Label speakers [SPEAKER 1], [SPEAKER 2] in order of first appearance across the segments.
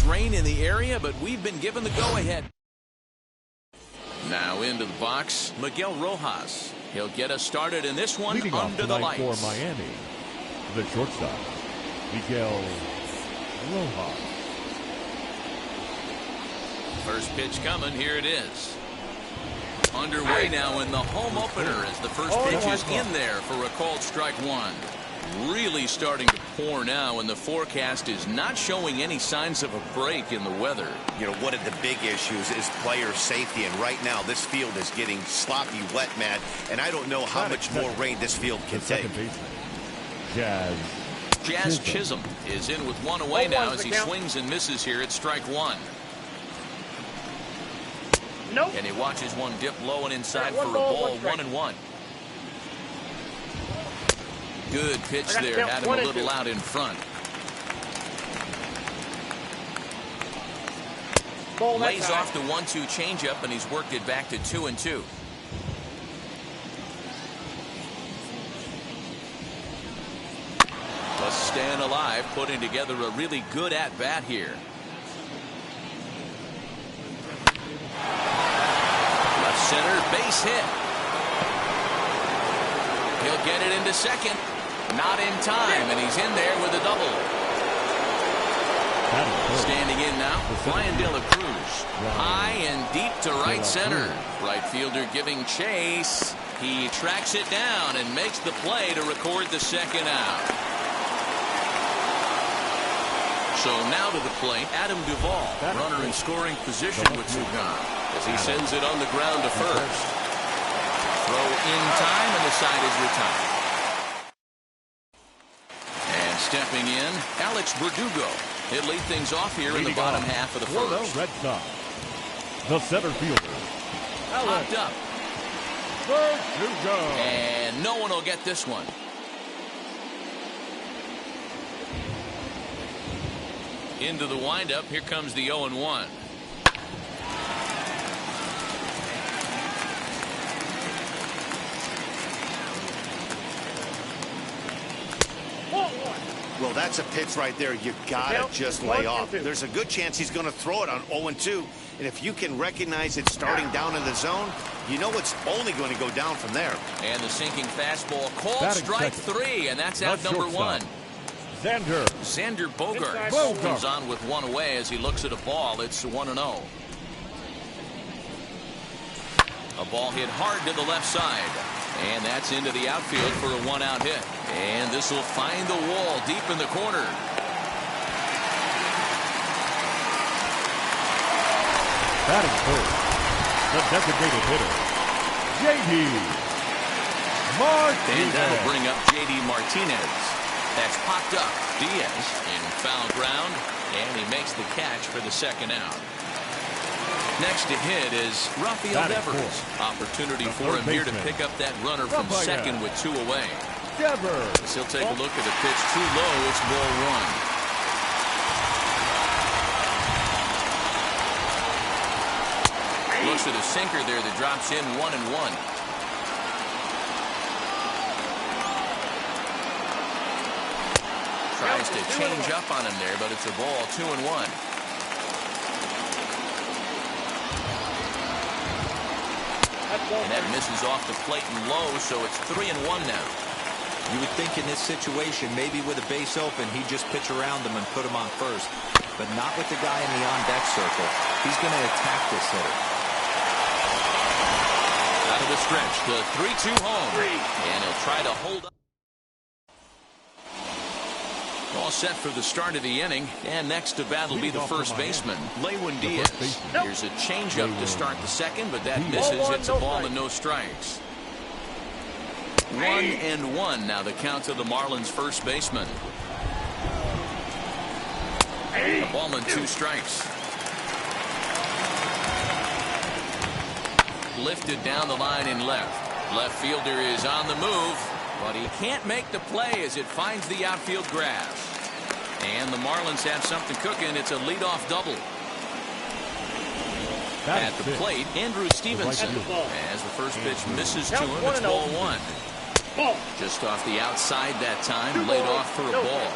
[SPEAKER 1] rain in the area, but we've been given the go-ahead. Now into the box, Miguel Rojas. He'll get us started in this one.
[SPEAKER 2] Leading
[SPEAKER 1] under the lights.
[SPEAKER 2] For Miami, the shortstop, Miguel Rojas.
[SPEAKER 1] First pitch coming. Here it is. Underway now in the home opener as the first pitch is in there for a called strike one. Really starting to pour now, and the forecast is not showing any signs of a break in the weather.
[SPEAKER 3] You know, one of the big issues is player safety, and right now this field is getting sloppy wet, Matt, and I don't know how much more rain this field can take.
[SPEAKER 1] Jazz Chisholm is in with one away now as he swings and misses here at strike one.
[SPEAKER 4] Nope.
[SPEAKER 1] And he watches one dip low and inside for a ball. 1-1. Good pitch there. Had him a little out in front. Lays off the 1-2 changeup, and he's worked it back to 2-2. Just staying alive, putting together a really good at-bat here. Left center, base hit. He'll get it into second. Not in time, and he's in there with a double. Standing in now, Brian De La Cruz. High and deep to right center. Right fielder giving chase. He tracks it down and makes the play to record the second out. So now to the plate, Adam Duvall, runner in scoring position with two gone, as he sends it on the ground to first. Throw in time, and the side is retired. And stepping in, Alex Verdugo. He'll lead things off here in the bottom half of the first.
[SPEAKER 2] Red Sox, the center fielder,
[SPEAKER 1] Popped up.
[SPEAKER 2] Verdugo.
[SPEAKER 1] And no one will get this one. Into the windup. Here comes the 0-1.
[SPEAKER 3] Well, that's a pitch right there. You gotta just lay off. There's a good chance he's going to throw it on 0-2. And if you can recognize it starting down in the zone, you know it's only going to go down from there.
[SPEAKER 1] And the sinking fastball called strike three, and that's out number one. Xander Bogaerts comes on with one away as he looks at a ball. It's 1-0. A ball hit hard to the left side. And that's into the outfield for a one-out hit. And this will find the wall deep in the corner.
[SPEAKER 2] Batting first, the designated hitter, J.D. Martinez.
[SPEAKER 1] And that'll bring up J.D. Martinez. That's popped up. Diaz in foul ground, and he makes the catch for the second out. Next to hit is Rafael Devers. Opportunity for him here to pick up that runner from second with two away. As he'll take a look at the pitch too low. It's ball one. Looks at a sinker there that drops in 1-1. Tries to change up on him there, but it's a ball 2-1. And that misses off the plate and low, so it's 3-1 now.
[SPEAKER 5] You would think in this situation, maybe with a base open, he'd just pitch around him and put him on first. But not with the guy in the on-deck circle. He's going to attack this hitter.
[SPEAKER 1] Out of the stretch, the 3-2 home. And he'll try to hold up. All set for the start of the inning, and next to bat will be the first baseman, Lewin Diaz. Here's a changeup to start the second, but that misses. It's a ball and no strikes. 1-1 now the count to the Marlins first baseman. A ball and two strikes. Lifted down the line in left. Left fielder is on the move, but he can't make the play as it finds the outfield grass. And the Marlins have something cooking. It's a leadoff double. At the plate, Andrew Stevenson. As the first pitch misses to him, it's ball one. Just off the outside that time, laid off for a ball.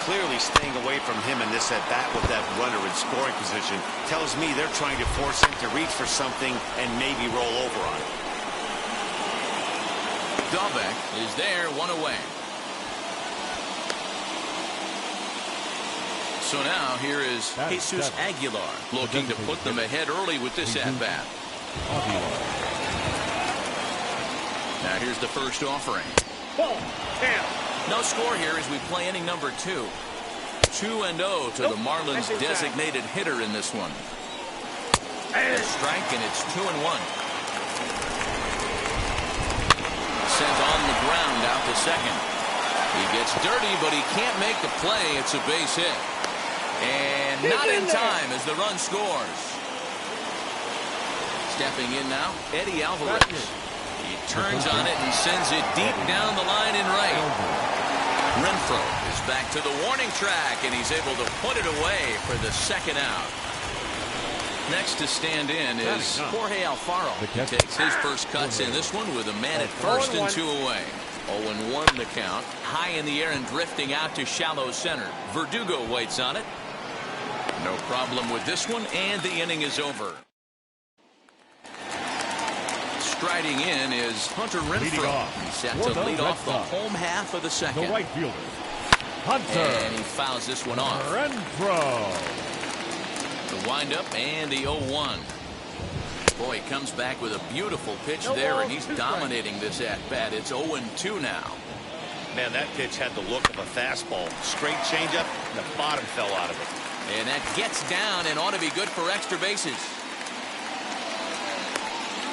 [SPEAKER 3] clearly staying away from him in this at-bat with that runner in scoring position. Tells me they're trying to force him to reach for something and maybe roll over on it.
[SPEAKER 1] Dahlbeck is there, one away. So now here is Jesus Aguilar looking to put them ahead early with this at-bat. Now here's the first offering. No score here as we play inning number 2. 2-0 to the Marlins designated hitter in this one. A strike, and it's 2-1. Sent on the ground out to second. He gets dirty, but he can't make the play. It's a base hit. And not in time as the run scores. Stepping in now, Eddie Alvarez. He turns on it and sends it deep down the line in right. Renfroe is back to the warning track, and he's able to put it away for the second out. Next to stand in is Jorge Alfaro. He takes his first cuts in this one with a man at first and 2 away. 0-1 the count. High in the air and drifting out to shallow center. Verdugo waits on it. No problem with this one, and the inning is over. Striding in is Hunter Renfroe. He's set to lead off the home half of the second.
[SPEAKER 2] The right fielder, Hunter.
[SPEAKER 1] And he fouls this one off.
[SPEAKER 2] Renfroe.
[SPEAKER 1] The windup and the 0-1. Boy, he comes back with a beautiful pitch there, and he's dominating this at-bat. It's 0-2 now.
[SPEAKER 3] Man, that pitch had the look of a fastball. Straight changeup, and the bottom fell out of it.
[SPEAKER 1] And that gets down and ought to be good for extra bases.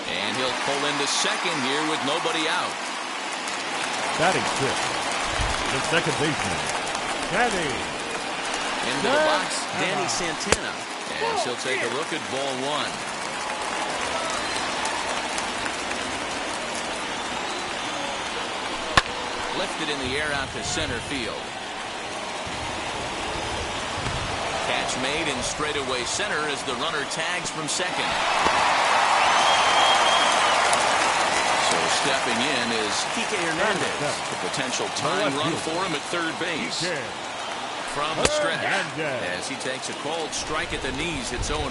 [SPEAKER 1] And he'll pull into second here with nobody out.
[SPEAKER 2] Batting fifth, the second baseman, Danny.
[SPEAKER 1] Into the box, Danny Santana. And she'll take a look at ball 1. Lifted in the air out to center field. Catch made in straightaway center as the runner tags from second. So stepping in is Kike Hernandez. The potential tying run for him at third base. From the stretch as he takes a cold strike at the knees. It's 0-1.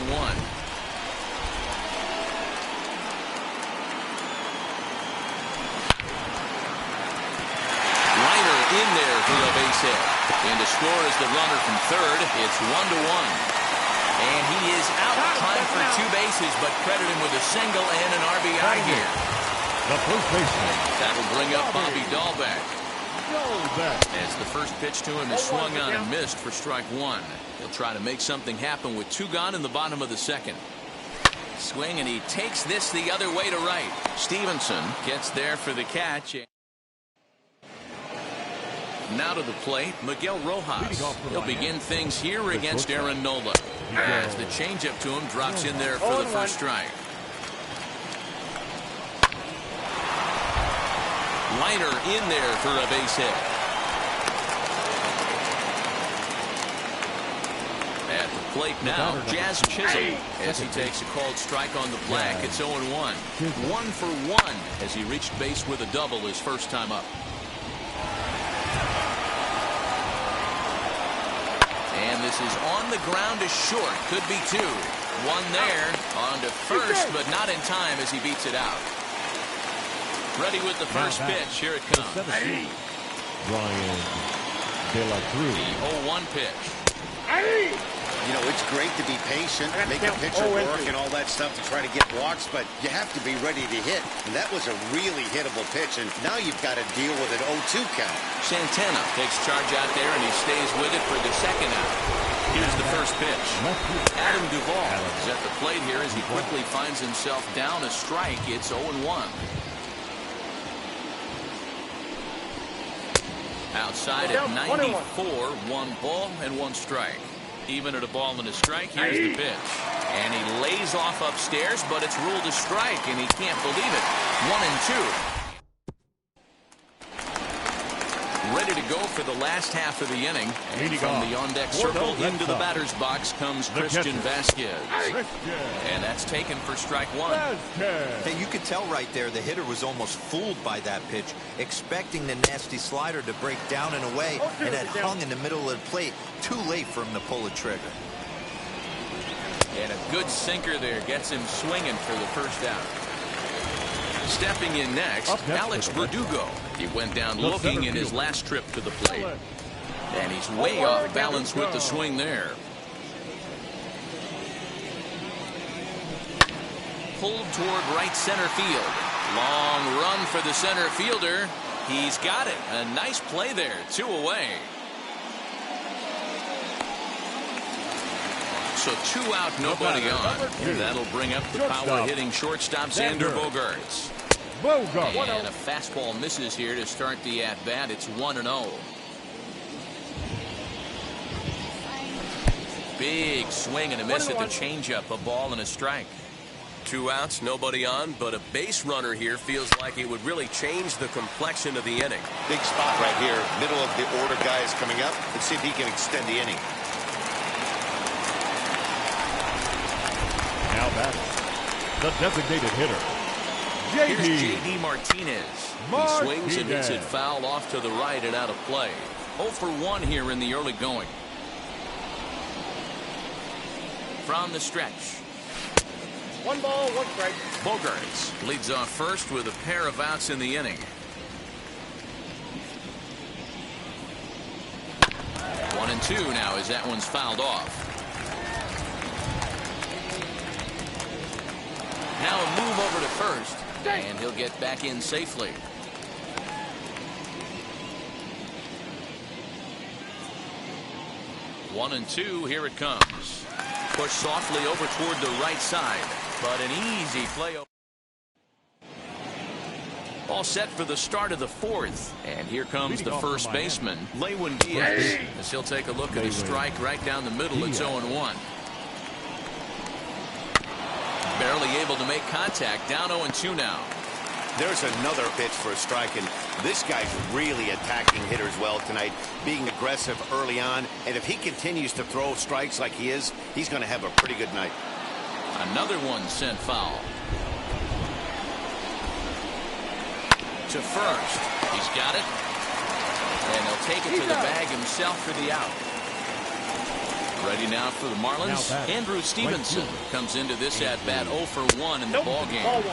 [SPEAKER 1] In there for a base hit. And to score is the runner from third. It's 1-1. And he is out. Time for 2 bases, but credit him with a single and an RBI here.
[SPEAKER 2] The first baseman.
[SPEAKER 1] That'll bring up Bobby Dahlbeck. As the first pitch to him is swung on and missed for strike 1. He'll try to make something happen with 2 gone in the bottom of the second. Swing, and he takes this the other way to right. Stevenson gets there for the catch. Now to the plate, Miguel Rojas. He'll begin things here against Aaron Nola. As the changeup to him drops in there for the first strike. Liner in there for a base hit. At the plate now, Jazz Chisholm. As he takes a called strike on the black, it's 0-1. 1 for 1 as he reached base with a double his first time up. And this is on the ground to short. Could be 2. 1 there. On to first, but not in time as he beats it out. Ready with the first pitch. Here it comes.
[SPEAKER 2] Ryan De La Cruz.
[SPEAKER 1] The 0-1 pitch.
[SPEAKER 3] You know, it's great to be patient, make a pitcher work and all that stuff to try to get walks, but you have to be ready to hit. And that was a really hittable pitch, and now you've got to deal with an 0-2 count.
[SPEAKER 1] Santana takes charge out there, and he stays with it for the second out. Here's the first pitch. Adam Duvall is at the plate here as he quickly finds himself down a strike. It's 0-1. Outside at 94, 1 ball and 1 strike. Even at a ball and a strike, here's the pitch. And he lays off upstairs, but it's ruled a strike, and he can't believe it. 1-2. Ready to go for the last half of the inning. And
[SPEAKER 2] Leading
[SPEAKER 1] from
[SPEAKER 2] off,
[SPEAKER 1] the on-deck
[SPEAKER 2] for the
[SPEAKER 1] circle
[SPEAKER 2] Red
[SPEAKER 1] into the
[SPEAKER 2] Sox,
[SPEAKER 1] batter's box comes
[SPEAKER 2] the
[SPEAKER 1] Christian
[SPEAKER 2] catcher,
[SPEAKER 1] Vasquez. And that's taken for strike one.
[SPEAKER 5] Hey, you could tell right there the hitter was almost fooled by that pitch, expecting the nasty slider to break down and away, and had hung in the middle of the plate. Too late for him to pull the trigger.
[SPEAKER 1] And a good sinker there gets him swinging for the first out. Stepping in next, Alex Verdugo. He went down looking in his last trip to the plate. And he's way off balance with the swing there. Pulled toward right center field. Long run for the center fielder. He's got it. A nice play there. 2 away. So 2 out, nobody on. And that'll bring up the power-hitting shortstop, Xander Bogaerts. And a fastball misses here to start the at-bat. It's 1-0. Big swing and a miss at the changeup. A ball and a strike.
[SPEAKER 4] 2 outs, nobody on, but a base runner here feels like it would really change the complexion of the inning.
[SPEAKER 3] Big spot right here. Middle of the order guy is coming up. Let's see if he can extend the inning.
[SPEAKER 2] Now batting, the designated hitter,
[SPEAKER 1] Here's J.D. Martinez. He swings and hits it foul off to the right and out of play. 0 for 1 here in the early going. From the stretch.
[SPEAKER 6] 1 ball, 1 strike.
[SPEAKER 1] Bogaerts leads off first with a pair of outs in the inning. 1-2 now as that one's fouled off. Now a move over to first, and he'll get back in safely. One and two, here it comes. Pushed softly over toward the right side, but an easy play. All set for the start of the 4th, and here comes the first baseman, Lewin Diaz, as he'll take a look at his strike right down the middle. It's 0-1. Barely able to make contact. Down 0-2 now.
[SPEAKER 3] There's another pitch for a strike, and this guy's really attacking hitters well tonight, being aggressive early on, and if he continues to throw strikes like he is, he's going to have a pretty good night.
[SPEAKER 1] Another one sent foul. To first. He's got it. And he'll take it to the bag himself for the out. Ready now for the Marlins. Andrew Stevenson comes into this at-bat 0 for 1 in the ballgame.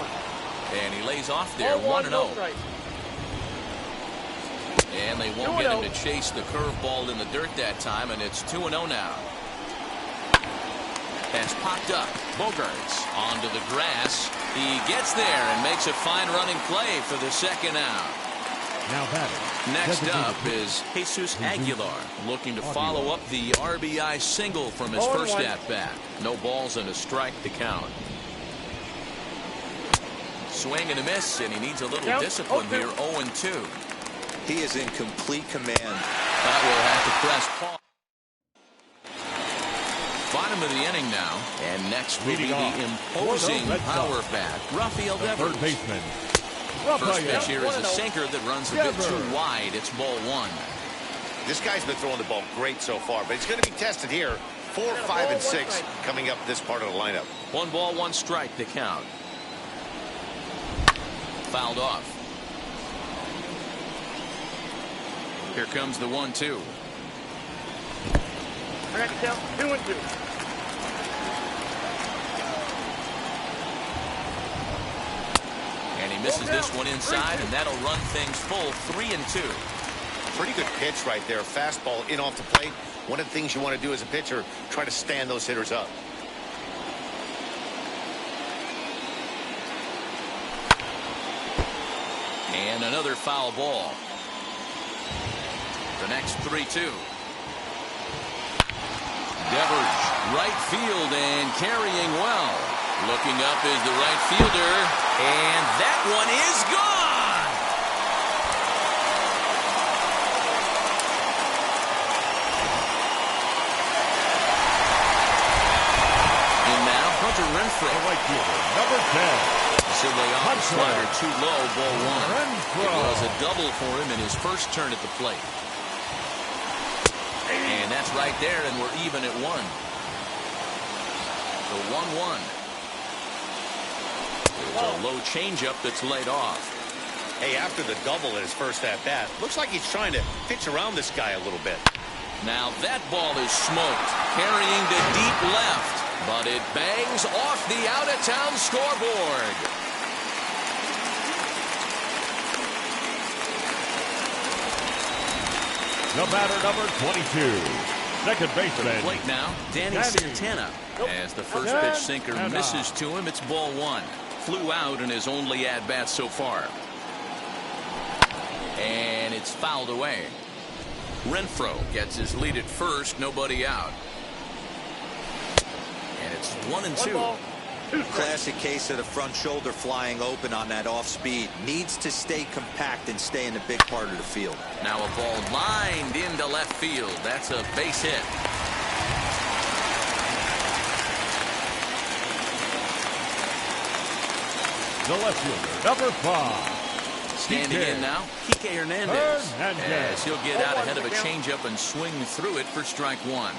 [SPEAKER 1] And he lays off there 1-0. And they won't get him to chase the curveball in the dirt that time, and it's 2-0 now. That's popped up. Bogaerts onto the grass. He gets there and makes a fine running play for the second out.
[SPEAKER 2] Now batting.
[SPEAKER 1] Next up is Jesus Aguilar, looking to follow up the RBI single from his first at-bat. No balls and a strike to count. Swing and a miss, and he needs a little discipline here. 0-2.
[SPEAKER 5] He is in complete command.
[SPEAKER 1] That will have to press pause. Bottom of the inning now, and next will be the imposing power bat, Rafael Devers.
[SPEAKER 2] Third baseman.
[SPEAKER 1] First pitch here is a sinker that runs a bit too wide. It's ball 1.
[SPEAKER 3] This guy's been throwing the ball great so far, but he's going to be tested here. 4, 5, and 6 coming up this part of the lineup.
[SPEAKER 1] 1 ball, 1 strike to count. Fouled off. Here comes the 1-2.
[SPEAKER 6] I got to count 2-2.
[SPEAKER 1] And he misses this one inside, and that'll run things full. 3-2.
[SPEAKER 3] Pretty good pitch right there. Fastball in off the plate. One of the things you want to do as a pitcher, try to stand those hitters up.
[SPEAKER 1] And another foul ball. The next 3-2. Devers, right field and carrying well. Looking up is the right fielder, and that one is gone. And now Hunter Renfroe.
[SPEAKER 2] The right fielder, number 10.
[SPEAKER 1] So they off the slider too low, ball 1. It was a double for him in his first turn at the plate. And that's right there, and we're even at 1. The 1-1. There's a low changeup that's laid off.
[SPEAKER 3] Hey, after the double at his first at-bat, looks like he's trying to pitch around this guy a little bit.
[SPEAKER 1] Now that ball is smoked, carrying to deep left, but it bangs off the out-of-town scoreboard.
[SPEAKER 2] The batter, number 22. Second baseman.
[SPEAKER 1] Plate now, Danny Santana. As the first pitch sinker misses to him, it's ball 1. Flew out in his only at-bat so far. And it's fouled away. Renfroe gets his lead at first, nobody out. And it's 1-2.
[SPEAKER 5] Classic case of the front shoulder flying open on that off speed. Needs to stay compact and stay in the big part of the field.
[SPEAKER 1] Now a ball lined into left field. That's a base hit.
[SPEAKER 2] The left fielder, number 5.
[SPEAKER 1] Standing in now, Kike Hernandez. As he'll get out ahead of a changeup and swing through it for strike 1.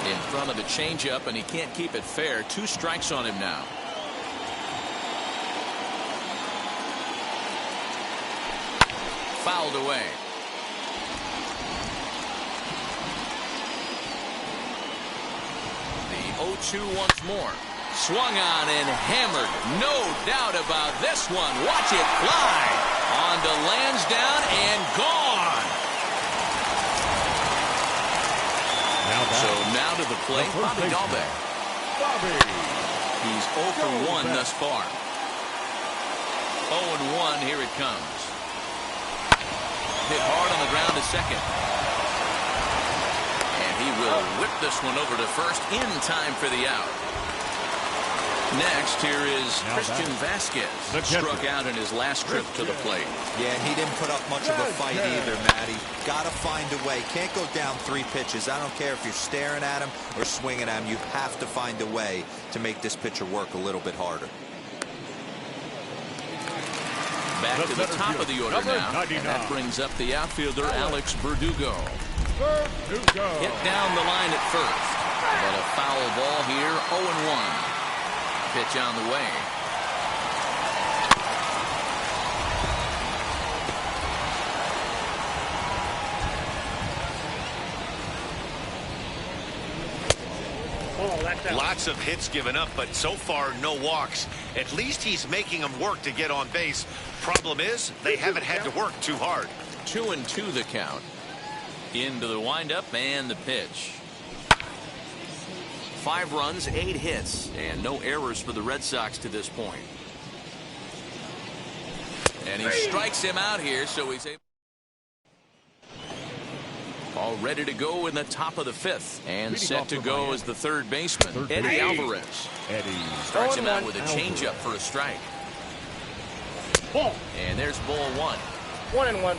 [SPEAKER 1] In front of the changeup, and he can't keep it fair. 2 strikes on him now. Fouled away. The 0-2 once more. Swung on and hammered. No doubt about this one. Watch it fly. On to Lansdowne and gone. So now to the plate, Bobby Dalbec. He's 0 for 1 thus far. 0-1, here it comes. Hit hard on the ground to second. And he will whip this one over to first in time for the out. Next, here is Christian Vasquez. Struck out in his last trip to the plate.
[SPEAKER 5] Yeah, and he didn't put up much of a fight either, Matty. Got to find a way. Can't go down 3 pitches. I don't care if you're staring at him or swinging at him. You have to find a way to make this pitcher work a little bit harder.
[SPEAKER 1] Back to the top of the order now. And that brings up the outfielder, Alex Verdugo. Hit down the line at first. But a foul ball here, 0-1. Pitch on the way.
[SPEAKER 3] Lots of hits given up, but so far no walks. At least he's making them work to get on base. Problem is, they haven't had to work too hard.
[SPEAKER 1] 2-2 the count. Into the windup and the pitch. 5 runs, 8 hits, and no errors for the Red Sox to this point. And he strikes him out here, so he's able. All ready to go in the top of the 5th. And set to go as the third baseman, Eddie Alvarez. Starts him out with a changeup for a strike. And there's ball 1.
[SPEAKER 6] 1-1.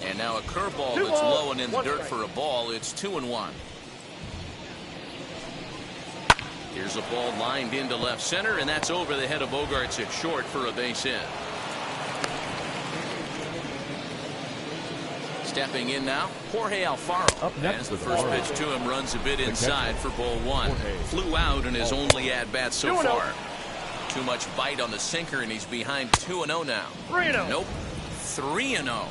[SPEAKER 1] And now a curveball that's low and in the dirt for a ball. It's 2-1. Here's a ball lined into left center, and that's over the head of Bogarts at short for a base hit. Stepping in now, Jorge Alfaro. As the first pitch to him runs a bit inside for ball 1. Flew out in his only at-bat so far. Too much bite on the sinker, and he's behind 2-0 now.
[SPEAKER 6] 3-0.
[SPEAKER 1] Nope, 3-0.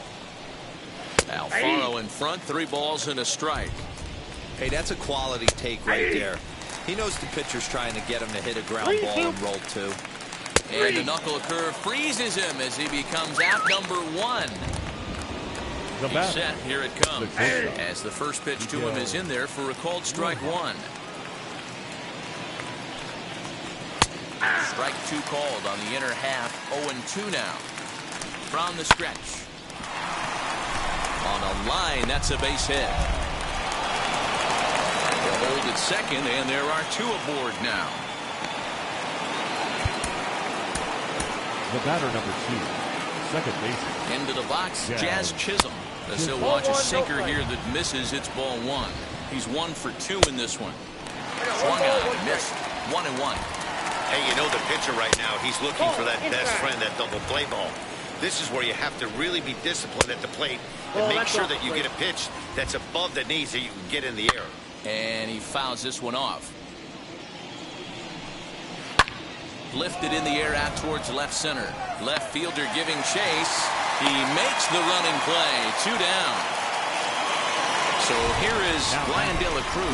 [SPEAKER 1] Alfaro in front, 3 balls and a strike.
[SPEAKER 5] Hey, that's a quality take right there. He knows the pitcher's trying to get him to hit a ground ball and roll 2.
[SPEAKER 1] And the knuckle curve freezes him as he becomes out number 1. He's set, here it comes. As the first pitch to him is in there for a called strike 1. Strike 2 called on the inner half, 0-2 now. From the stretch. On a line, that's a base hit. They'll hold at second, and there are 2 aboard now.
[SPEAKER 2] The batter, number 2, second baseman.
[SPEAKER 1] Into the box, Jazz Chisholm. As he'll watch a sinker here that misses, it's ball 1. He's 1 for 2 in this one. Swung on, missed, 1-1.
[SPEAKER 3] Hey, you know the pitcher right now, he's looking for that best friend, that double play ball. This is where you have to really be disciplined at the plate and make sure that you get a pitch that's above the knees that you can get in the air.
[SPEAKER 1] And he fouls this one off. Lifted in the air out towards left center. Left fielder giving chase. He makes the running play. 2 down. So here is Brian De La Cruz.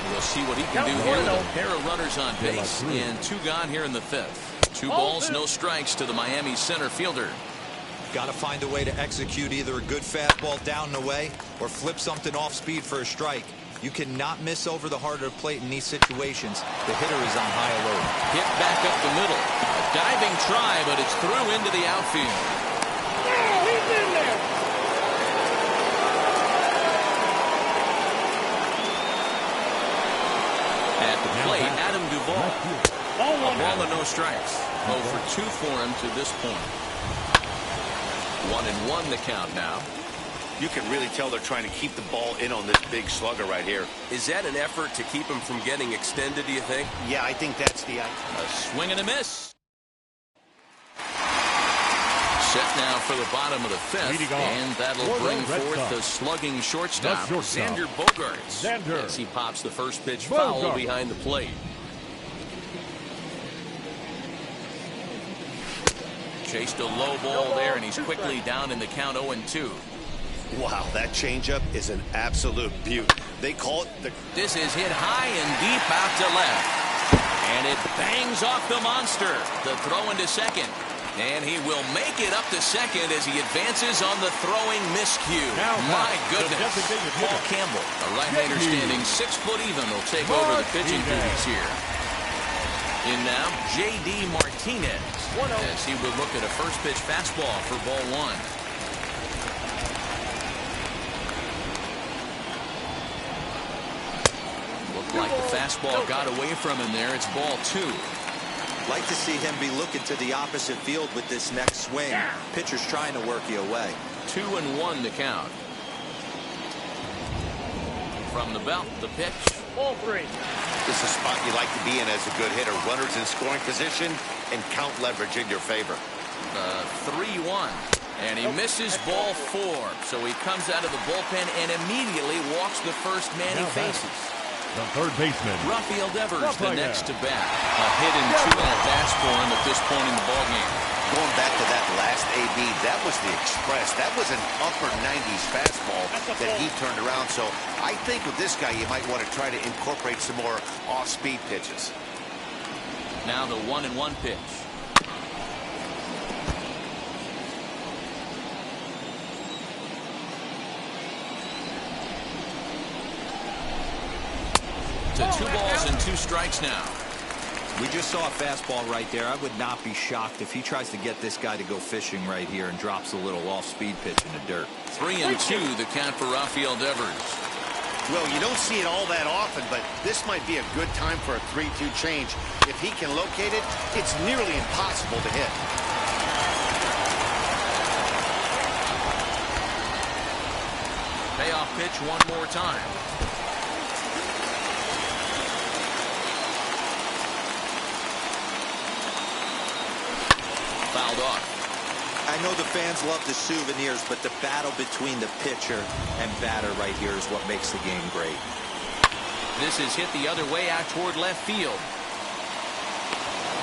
[SPEAKER 1] And we'll see what he can do here with a pair of runners on base. And 2 gone here in the 5th. 2 balls, no strikes to the Miami center fielder.
[SPEAKER 5] Got to find a way to execute either a good fastball down and away or flip something off speed for a strike. You cannot miss over the heart of the plate in these situations. The hitter is on high alert.
[SPEAKER 1] Hit back up the middle. A diving try, but it's through into the outfield.
[SPEAKER 6] Yeah, he's in there.
[SPEAKER 1] At the plate, Adam Duvall. A ball and no strikes. 0 for 2 for him to this point. 1-1 the count now.
[SPEAKER 3] You can really tell they're trying to keep the ball in on this big slugger right here.
[SPEAKER 4] Is that an effort to keep him from getting extended, do you think?
[SPEAKER 3] Yeah, I think that's the idea.
[SPEAKER 1] A swing and a miss. Set now for the bottom of the 5th, and that'll bring forth the slugging shortstop, Xander Bogaerts, as he pops the first pitch foul behind the plate. Chased a low ball there, and he's quickly down in the count 0-2.
[SPEAKER 3] Wow, that changeup is an absolute beaut. They call it the...
[SPEAKER 1] This is hit high and deep out to left. And it bangs off the monster. The throw into second. And he will make it up to second as he advances on the throwing miscue. My goodness. Paul Campbell, a right-hander standing 6 foot even, will take over the pitching duties here. In now, J.D. Martinez, as he would look at a first pitch fastball for ball 1. Like the fastball got away from him there. It's ball 2.
[SPEAKER 5] Like to see him be looking to the opposite field with this next swing. Pitcher's trying to work you away.
[SPEAKER 1] 2-1 the count. From the belt, the pitch.
[SPEAKER 6] Ball 3.
[SPEAKER 3] This is a spot you like to be in as a good hitter. Runners in scoring position and count leverage in your favor.
[SPEAKER 1] 3-1. And he misses ball 4. So he comes out of the bullpen and immediately walks the first man he faces.
[SPEAKER 2] The third baseman,
[SPEAKER 1] Rafael Devers, the next to bat. A hit and 2 at bats for him at this point in the ballgame.
[SPEAKER 3] Going back to that last AB, that was the express. That was an upper 90s fastball that he turned around. So I think with this guy, you might want to try to incorporate some more off-speed pitches.
[SPEAKER 1] Now the 1-1 pitch. To 2 balls and 2 strikes now.
[SPEAKER 5] We just saw a fastball right there. I would not be shocked if he tries to get this guy to go fishing right here and drops a little off-speed pitch in the dirt.
[SPEAKER 1] 3-2 the count for Rafael Devers.
[SPEAKER 3] Well, you don't see it all that often, but this might be a good time for a 3-2 change. If he can locate it, it's nearly impossible to hit.
[SPEAKER 1] Payoff pitch one more time. Fouled off.
[SPEAKER 5] I know the fans love the souvenirs, but the battle between the pitcher and batter right here is what makes the game great.
[SPEAKER 1] This is hit the other way out toward left field.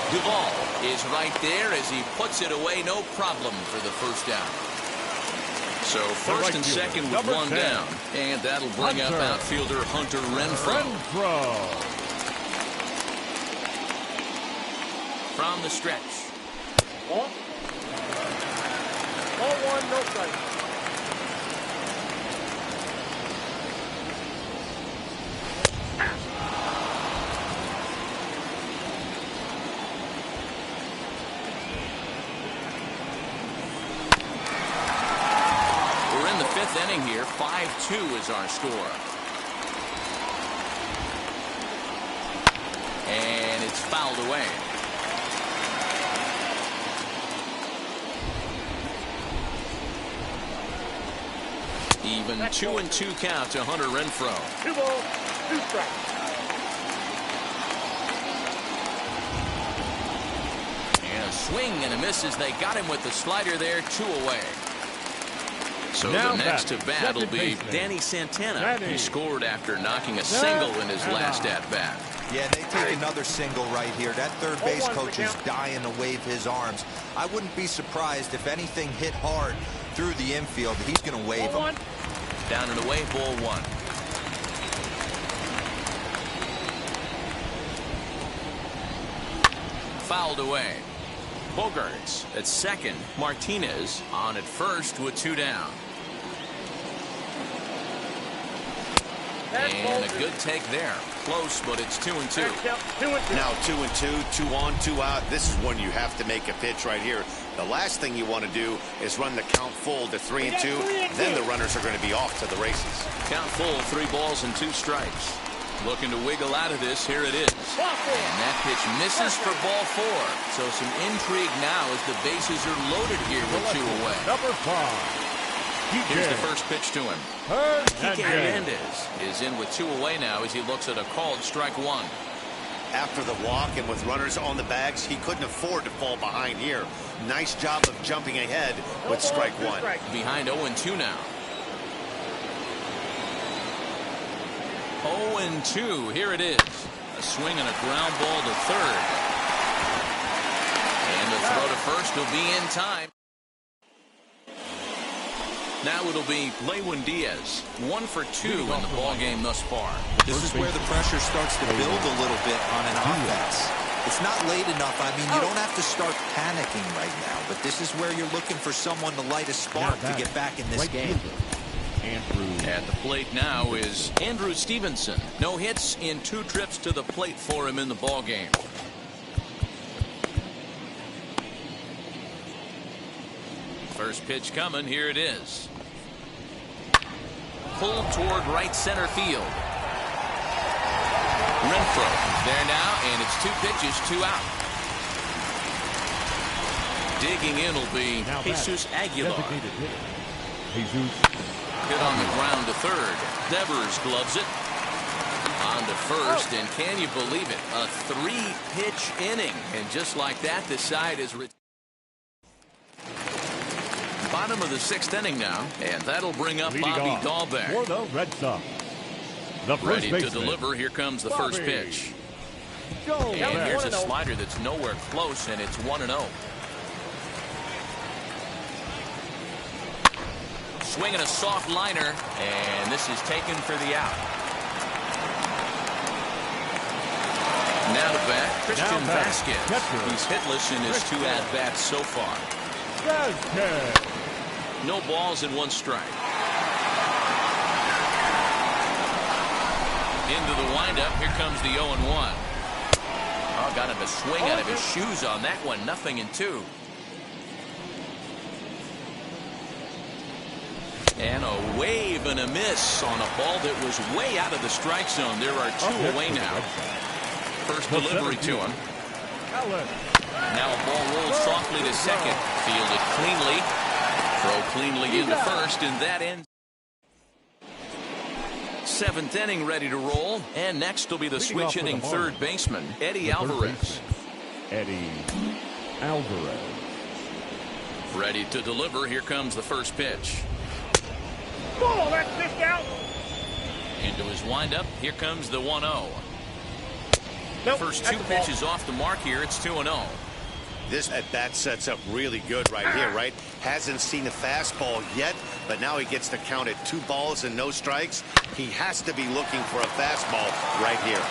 [SPEAKER 1] Duvall is right there as he puts it away, no problem for the first down. So first and second with 1 down, and that'll bring up outfielder Hunter Renfroe. From the stretch.
[SPEAKER 6] Ball 1, no strike.
[SPEAKER 1] We're in the 5th inning here. 5-2 is our score. And it's fouled away. Even 2-2 count to Hunter Renfroe.
[SPEAKER 6] 2 balls, 2 strikes.
[SPEAKER 1] swing and a miss as they got him with the slider there. 2 away. So
[SPEAKER 2] Now
[SPEAKER 1] the next to bat will be
[SPEAKER 2] baseman.
[SPEAKER 1] Danny Santana.
[SPEAKER 2] Danny.
[SPEAKER 1] He scored after knocking a single in his last at-bat.
[SPEAKER 5] Yeah, they take another single right here. That third base coach is dying to wave his arms. I wouldn't be surprised if anything hit hard through the infield. He's going to wave them.
[SPEAKER 1] Down and away, ball 1. Fouled away. Bogarts at second. Martinez on at first with 2 down. And a good take there. Close, but it's 2-2.
[SPEAKER 3] Now 2-2, 2 on, 2 out. This is when you have to make a pitch right here. The last thing you want to do is run the count full to 3-2. Then the runners are going to be off to the races.
[SPEAKER 1] Count full, 3 balls and 2 strikes. Looking to wiggle out of this. Here it is. And that pitch misses for ball 4. So some intrigue now as the bases are loaded here with 2 away.
[SPEAKER 2] Number 5.
[SPEAKER 1] Here's the first pitch to him. Kike Hernandez is in with 2 away now as he looks at a called strike 1.
[SPEAKER 3] After the walk and with runners on the bags, he couldn't afford to fall behind here. Nice job of jumping ahead with strike 1.
[SPEAKER 1] Behind 0-2 now. 0-2. Here it is. A swing and a ground ball to third. And the throw to first will be in time. Now it'll be Lewin Diaz. 1 for 2 in the ball game thus far.
[SPEAKER 5] This is where the pressure starts to build a little bit on an offense. It's not late enough. I mean, you don't have to start panicking right now, but this is where you're looking for someone to light a spark to get back in this game.
[SPEAKER 1] At the plate now is Andrew Stevenson. No hits in 2 trips to the plate for him in the ball game. First pitch coming. Here it is. Pulled toward right center field. Renfroe there now, and it's 2 pitches, 2 out. Digging in will be Jesus Aguilar. Hit on the ground to third. Devers gloves it. On to first, and can you believe it? A 3-pitch inning, and just like that, the side is bottom of the 6th inning now, and that'll bring up Bobby Dahlbeck.
[SPEAKER 2] For the Red Sox. The first
[SPEAKER 1] Ready to
[SPEAKER 2] baseman.
[SPEAKER 1] deliver. Here comes the first pitch. And here's a slider that's nowhere close, and it's 1-0. Swinging a soft liner, and this is taken for the out. Now to bat, Christian Vasquez. He's hitless in his 2 at-bats so far. No balls and 1 strike. Into the windup. Here comes the 0-1. Oh, got him a swing out of his shoes on that one. 0-2. And a wave and a miss on a ball that was way out of the strike zone. There are 2 away now. First delivery to him. Now a ball rolls softly to second. Fielded cleanly. Throw cleanly into first, and that ends. 7th inning ready to roll. And next will be the switch inning third baseman, Eddie Alvarez.
[SPEAKER 2] Eddie Alvarez.
[SPEAKER 1] Ready to deliver. Here comes the first pitch.
[SPEAKER 6] Oh, that's missed out.
[SPEAKER 1] Into his windup. Here comes the 1-0.
[SPEAKER 6] Nope,
[SPEAKER 1] First
[SPEAKER 6] that's
[SPEAKER 1] 2
[SPEAKER 6] a ball.
[SPEAKER 1] pitches off the mark here. It's 2-0.
[SPEAKER 3] This at-bat sets up really good right here, right? Hasn't seen a fastball yet, but now he gets to count at 2 balls and no strikes. He has to be looking for a fastball right here.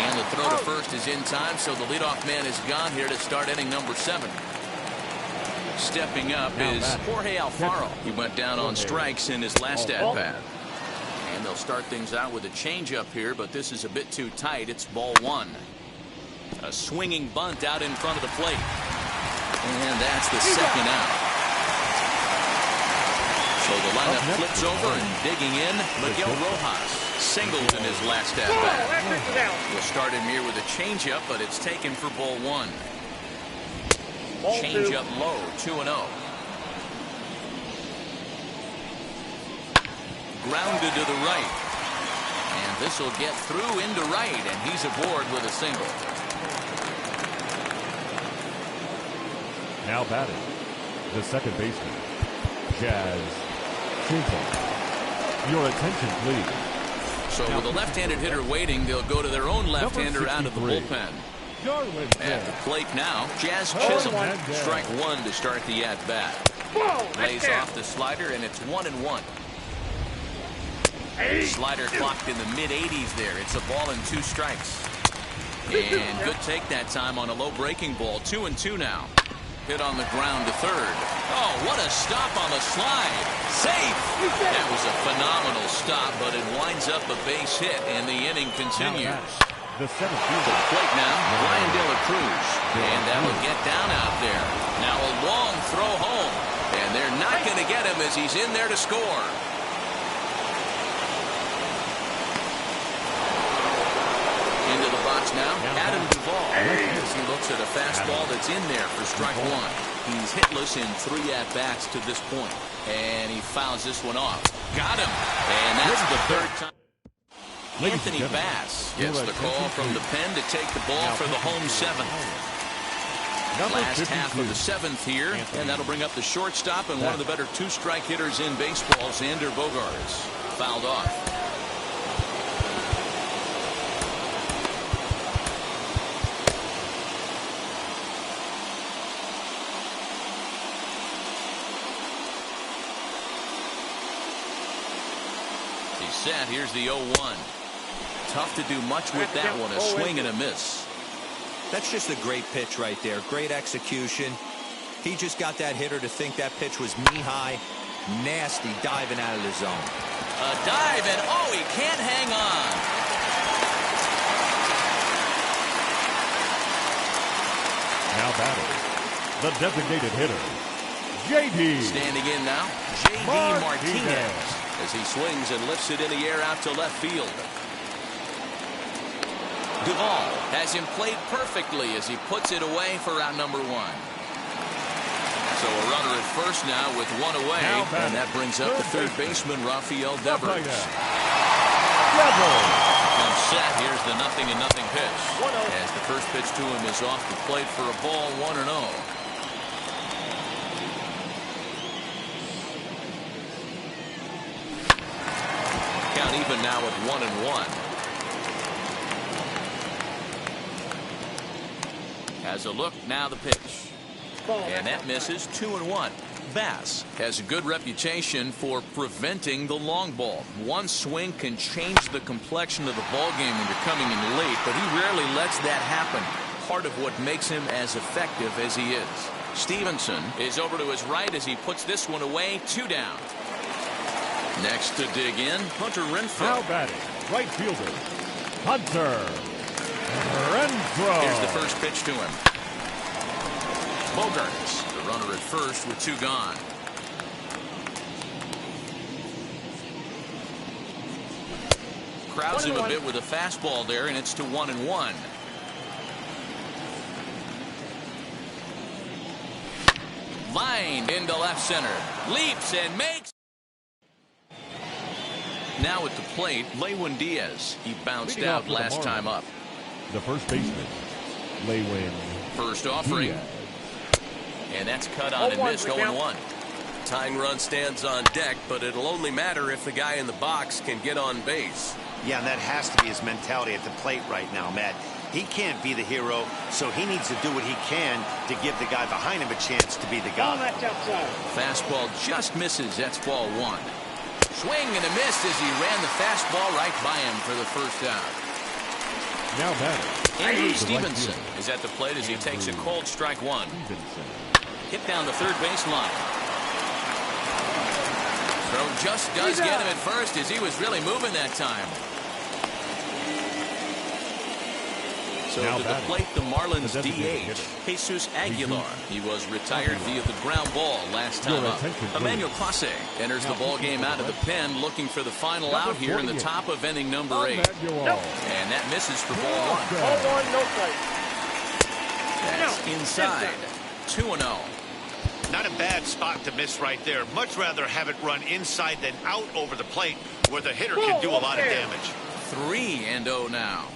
[SPEAKER 1] And the throw to first is in time, so the leadoff man is gone here to start inning number 7. Stepping up is Jorge Alfaro. He went down on strikes in his last at-bat. And they'll start things out with a changeup here, but this is a bit too tight. It's ball 1. A swinging bunt out in front of the plate. And that's the second out. So the lineup flips over, and digging in, Miguel Rojas singled in his last at-bat. We'll start him here with a changeup, but it's taken for ball 1. Changeup low, 2-0. Grounded to the right. And this will get through into right, and he's aboard with a single.
[SPEAKER 2] Now batting, the second baseman, Jazz Chisholm. Your attention, please.
[SPEAKER 1] So with a left-handed hitter waiting, they'll go to their own left-hander out of the bullpen. At the plate now, Jazz Chisholm. Strike one to start the at-bat. Lays off the slider, and it's 1-1. Slider clocked in the mid-80s there. It's a ball and 2 strikes. And good take that time on a low breaking ball. 2-2 now. Hit on the ground to third. Oh, what a stop on the slide. Safe. That was a phenomenal stop, but it winds up a base hit, and the inning continues.
[SPEAKER 2] The seventh
[SPEAKER 1] To the plate now, Ryan De La Cruz. And that'll get down out there. Now a long throw home. And they're not going to get him as he's in there to score. Into the box now, Adam Duvall. As he looks at a fastball that's in there for strike one. He's hitless in 3 at-bats to this point. And he fouls this one off. Got him. And that's the third time. Anthony Bass gets the call from the pen to take the ball for the home 7th. Last half of the 7th here, and that'll bring up the shortstop and one of the better 2-strike hitters in baseball, Xander Bogaerts. Fouled off. He's set. Here's the 0-1. Tough to do much with that one. A swing and a miss.
[SPEAKER 5] That's just a great pitch right there. Great execution. He just got that hitter to think that pitch was knee-high. Nasty diving out of the zone.
[SPEAKER 1] A dive, and oh, he can't hang on.
[SPEAKER 2] Now batting, the designated hitter, J.D.
[SPEAKER 1] Standing in now, J.D. Martinez. As he swings and lifts it in the air out to left field. Duvall has him played perfectly as he puts it away for out number 1. So a runner at first now with 1 away, and that brings up the third baseman, Rafael Devers. Comes set. Here's the 0-0 pitch. As the first pitch to him is off the plate for a ball, 1-0. Count even now at 1-1. Has a look, now the pitch. And that misses. 2-1. Bass has a good reputation for preventing the long ball. One swing can change the complexion of the ball game when you're coming in late, but he rarely lets that happen. Part of what makes him as effective as he is. Stevenson is over to his right as he puts this one away. 2 down. Next to dig in, Hunter Renfroe.
[SPEAKER 2] Now batting, right fielder, Hunter Renfroe.
[SPEAKER 1] Here's the first pitch to him. Bogaerts, the runner at first with 2 gone. Crowds him a bit with a fastball there, and it's to 1-1. Line into left center. Leaps and makes. Now at the plate, Lewin Diaz. He bounced out last time up.
[SPEAKER 2] The first baseman, Lewin.
[SPEAKER 1] First offering.
[SPEAKER 2] Diaz.
[SPEAKER 1] And that's cut on and missed. 0-1.
[SPEAKER 4] Tying run stands on deck, but it'll only matter if the guy in the box can get on base.
[SPEAKER 3] Yeah, and that has to be his mentality at the plate right now, Matt. He can't be the hero, so he needs to do what he can to give the guy behind him a chance to be the guy.
[SPEAKER 1] Fastball just misses. That's ball 1. Swing and a miss as he ran the fastball right by him for the first out.
[SPEAKER 2] Now batting,
[SPEAKER 1] Andrew Stevenson is at the plate as he takes a cold strike 1. Hit down the third base line. Throw just does get him at first as he was really moving that time. So
[SPEAKER 2] now
[SPEAKER 1] to the plate, the Marlins DH, Jesus Aguilar. He was retired via the ground ball last time up. Emmanuel Clase enters the ball game out of the pen, looking for the final out here in the top of inning number 8. And that misses for ball 1. That's inside. 2-0.
[SPEAKER 3] Not a bad spot to miss right there. Much rather have it run inside than out over the plate where the hitter can do a lot of damage.
[SPEAKER 1] 3-0 now.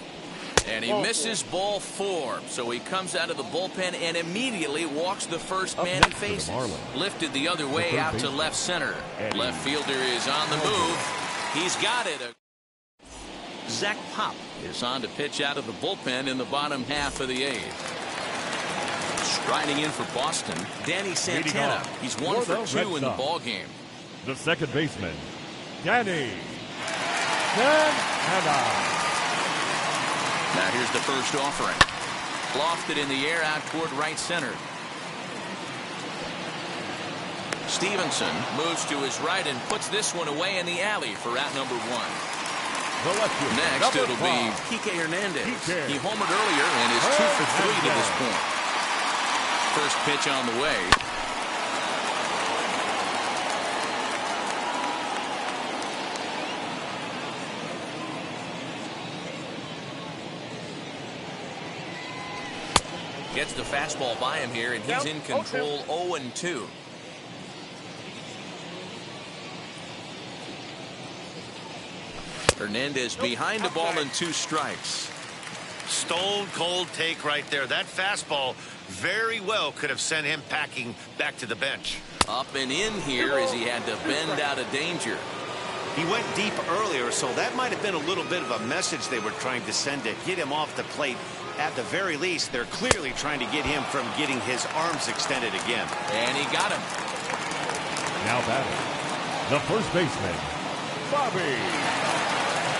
[SPEAKER 1] And he misses ball 4. So he comes out of the bullpen and immediately walks the first man he faces. Lifted the other way out to left center. Left fielder is on the move. He's got it. Zach Pop is on to pitch out of the bullpen in the bottom half of the 8th. Striding in for Boston, Danny Santana. He's 1 for 2 in the ball game.
[SPEAKER 2] The second baseman, Danny Santana.
[SPEAKER 1] Now here's the first offering. Lofted in the air out toward right center. Stevenson moves to his right and puts this one away in the alley for out number 1. Next, it'll be Kike Hernandez. He homered earlier and is 2 for 3 to this point. First pitch on the way. Gets the fastball by him here, and he's in control 0-2. Hernandez behind the ball and 2 strikes.
[SPEAKER 3] Stone cold take right there. That fastball very well could have sent him packing back to the bench.
[SPEAKER 1] Up and in here as he had to bend out of danger.
[SPEAKER 3] He went deep earlier, so that might have been a little bit of a message they were trying to send to get him off the plate. At the very least, they're clearly trying to get him from getting his arms extended again.
[SPEAKER 1] And he got him.
[SPEAKER 2] Now batting, the first baseman, Bobby.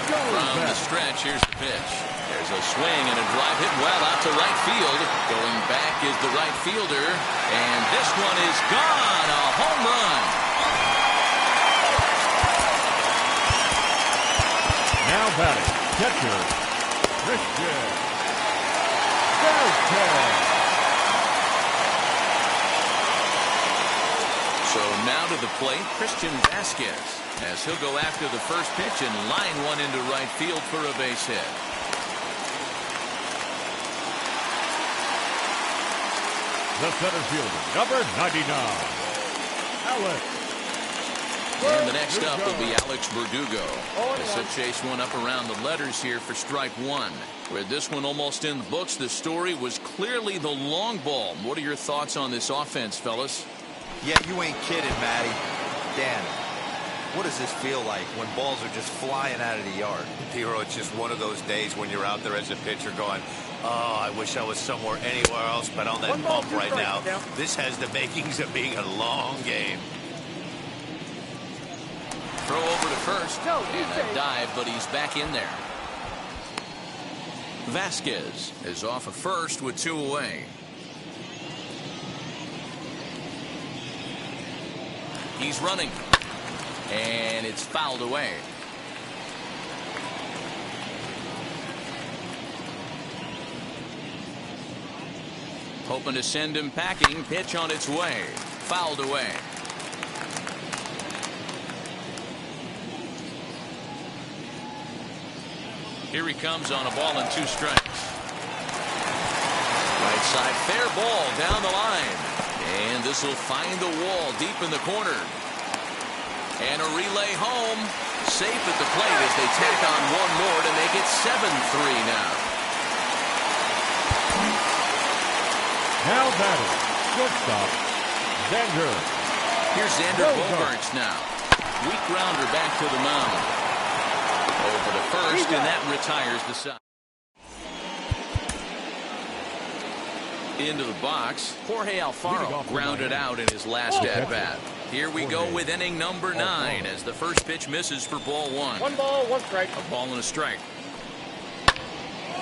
[SPEAKER 1] From the stretch, here's the pitch. There's a swing and a drive hit well out to right field. Going back is the right fielder. And this one is gone. A home run.
[SPEAKER 2] Now batting, catcher, Christian.
[SPEAKER 1] So now to the plate, Christian Vasquez, as he'll go after the first pitch and line one into right field for a base hit.
[SPEAKER 2] The center fielder, number 99, Alex.
[SPEAKER 1] And the next up will be Alex Verdugo. As he'll chase one up around the letters here for strike 1. With this one almost in the books, the story was clearly the long ball. What are your thoughts on this offense, fellas?
[SPEAKER 5] Yeah, you ain't kidding, Matty. Dan, what does this feel like when balls are just flying out of the yard?
[SPEAKER 3] Hero, it's just one of those days when you're out there as a pitcher going, oh, I wish I was somewhere anywhere else but on that bump right now. This has the makings of being a long game.
[SPEAKER 1] Throw over to first, and a dive, but he's back in there. Vasquez is off of first with 2 away. He's running, and it's fouled away. Hoping to send him packing. Pitch on its way. Fouled away. Here he comes on a ball and 2 strikes. Right side, fair ball down the line. And this will find the wall deep in the corner. And a relay home. Safe at the plate as they tack on one more to make it 7-3 now.
[SPEAKER 2] Now batting, shortstop, Xander.
[SPEAKER 1] Here's Xander Bogaerts now. Weak grounder back to the mound. Over to first, and that retires the side. Into the box, Jorge Alfaro grounded out in his last at-bat. Here we go with inning number 9 as the first pitch misses for ball 1.
[SPEAKER 6] 1 ball, 1 strike.
[SPEAKER 1] A ball and a strike.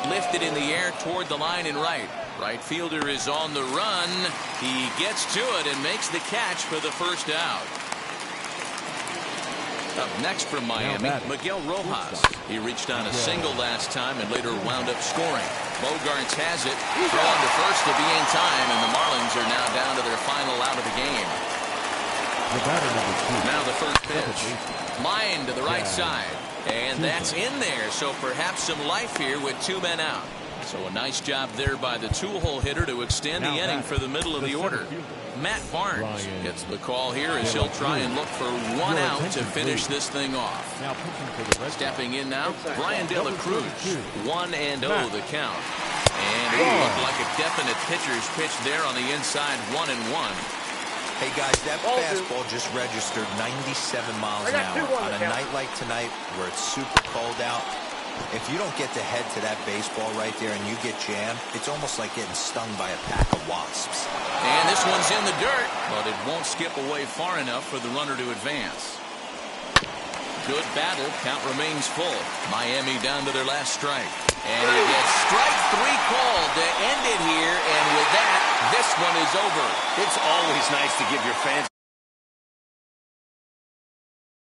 [SPEAKER 1] Lifted in the air toward the line and right. Right fielder is on the run. He gets to it and makes the catch for the first out. Up next from Miami, Miguel Rojas. He reached on a single last time and later wound up scoring. Bogaerts has it. Throwing to first to be in time, and the Marlins are now down to their final out of the game. Now the first pitch. Line to the right side. And that's in there, so perhaps some life here with 2 men out. So a nice job there by the two-hole hitter to extend the inning for the middle of the order. Matt Barnes gets the call here as he'll try and look for one out to finish this thing off. Stepping in now, Brian De La Cruz. 1-0 the count. And it looked like a definite pitcher's pitch there on the inside, 1-1.
[SPEAKER 5] Hey guys, that fastball just registered 97 miles an hour. On a night like tonight where it's super cold out, if you don't get the head to that baseball right there and you get jammed, it's almost like getting stung by a pack of wasps.
[SPEAKER 1] And this one's in the dirt, but it won't skip away far enough for the runner to advance. Good battle. Count remains full. Miami down to their last strike. And he gets strike 3 called to end it here. And with that, this one is over.
[SPEAKER 3] It's always nice to give your fans